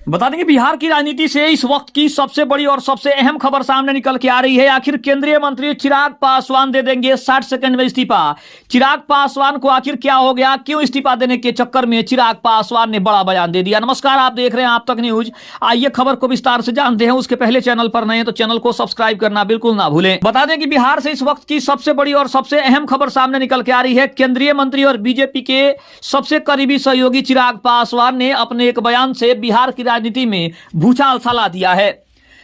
बता दें कि बिहार की राजनीति से इस वक्त की सबसे बड़ी और सबसे अहम खबर सामने निकल के आ रही है। आखिर केंद्रीय मंत्री चिराग पासवान दे देंगे 60 सेकंड में इस्तीफा। चिराग पासवान को आखिर क्या हो गया, क्यों इस्तीफा देने के चक्कर में चिराग पासवान ने बड़ा बयान दे दिया। नमस्कार, आप देख रहे हैं आप तक न्यूज। आइए खबर को विस्तार से जानते हैं। उसके पहले चैनल पर नए तो चैनल को सब्सक्राइब करना बिल्कुल ना भूलें। बता दें कि बिहार से इस वक्त की सबसे बड़ी और सबसे अहम खबर सामने निकल के आ रही है। केंद्रीय मंत्री और बीजेपी के सबसे करीबी सहयोगी चिराग पासवान ने अपने एक बयान से बिहार की राजनीति में भूचाल सा ला दिया है।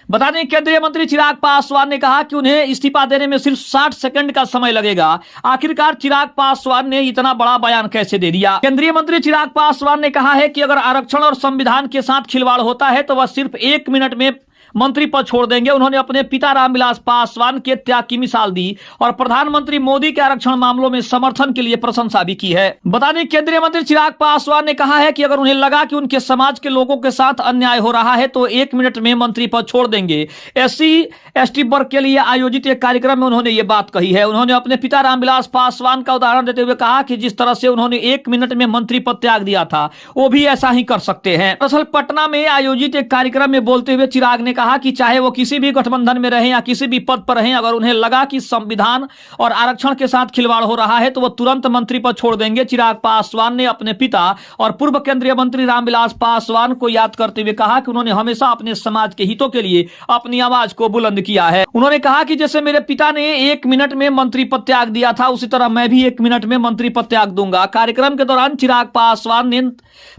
बता दें केंद्रीय मंत्री चिराग पासवान ने कहा कि उन्हें इस्तीफा देने में सिर्फ 60 सेकंड का समय लगेगा। आखिरकार चिराग पासवान ने इतना बड़ा बयान कैसे दे दिया। केंद्रीय मंत्री चिराग पासवान ने कहा है कि अगर आरक्षण और संविधान के साथ खिलवाड़ होता है तो वह सिर्फ 1 मिनट में मंत्री पद छोड़ देंगे। उन्होंने अपने पिता रामविलास पासवान के त्याग की मिसाल दी और प्रधानमंत्री मोदी के आरक्षण मामलों में समर्थन के लिए प्रशंसा भी की है। बता दें केंद्रीय मंत्री चिराग पासवान ने कहा है कि अगर उन्हें लगा कि उनके समाज के लोगों के साथ अन्याय हो रहा है तो 1 मिनट में मंत्री पद छोड़ देंगे। SC/ST वर्ग के लिए आयोजित एक कार्यक्रम में उन्होंने ये बात कही है। उन्होंने अपने पिता रामविलास पासवान का उदाहरण देते हुए कहा कि जिस तरह से उन्होंने 1 मिनट में मंत्री पद त्याग दिया था वो भी ऐसा ही कर सकते हैं। दरअसल पटना में आयोजित एक कार्यक्रम में बोलते हुए चिराग ने कहा कि चाहे वो किसी भी गठबंधन में रहें या किसी भी पद पर रहें, अगर उन्हें लगा कि संविधान और आरक्षण के साथ खिलवाड़ हो रहा है तो वो तुरंत मंत्री पद छोड़ देंगे। चिराग पासवान ने अपने पिता और पूर्व केंद्रीय मंत्री रामविलास पासवान को याद करते हुए कहा कि उन्होंने हमेशा अपने समाज के हितों के लिए अपनी आवाज को बुलंद किया है। उन्होंने कहा कि जैसे मेरे पिता ने 1 मिनट में मंत्री पद त्याग दिया था उसी तरह मैं भी 1 मिनट में मंत्री पद त्याग दूंगा। कार्यक्रम के दौरान चिराग पासवान ने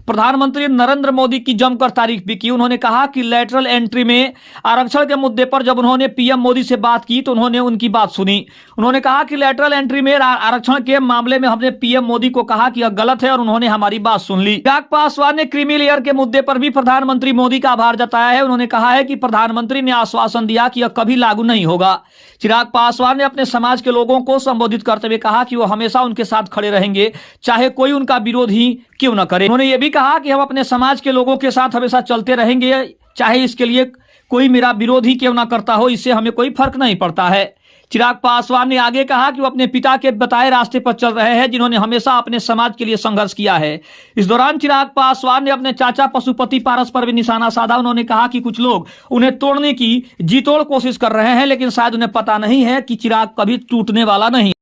प्रधानमंत्री नरेंद्र मोदी की जमकर तारीफ भी की। उन्होंने कहा कि लेटरल एंट्री में आरक्षण के मुद्दे पर जब उन्होंने पीएम मोदी से बात की तो उन्होंने उनकी बात सुनी। उन्होंने कहा कि लेटरल एंट्री में आरक्षण के मामले में हमने पीएम मोदी को कहा कि यह गलत है और उन्होंने हमारी बात सुन ली। चिराग पासवान ने क्रीमी लेयर के मुद्दे पर भी प्रधानमंत्री मोदी का आभार जताया है। उन्होंने कहा है कि प्रधानमंत्री ने आश्वासन दिया कि यह कभी लागू नहीं होगा। चिराग पासवान ने अपने समाज के लोगों को संबोधित करते हुए कहा कि वो हमेशा उनके साथ खड़े रहेंगे, चाहे कोई उनका विरोध ही क्यों न करे। उन्होंने ये भी कहा कि हम अपने समाज के लोगों के साथ हमेशा चलते रहेंगे, चाहे इसके लिए कोई मेरा विरोध ही क्यों ना करता हो, इससे हमें कोई फर्क नहीं पड़ता है। चिराग पासवान ने आगे कहा कि वो अपने पिता के बताए रास्ते पर चल रहे हैं, जिन्होंने हमेशा अपने समाज के लिए संघर्ष किया है। इस दौरान चिराग पासवान ने अपने चाचा पशुपति पारस पर भी निशाना साधा। उन्होंने कहा कि कुछ लोग उन्हें तोड़ने की जी तोड़ कोशिश कर रहे हैं, लेकिन शायद उन्हें पता नहीं है कि चिराग कभी टूटने वाला नहीं।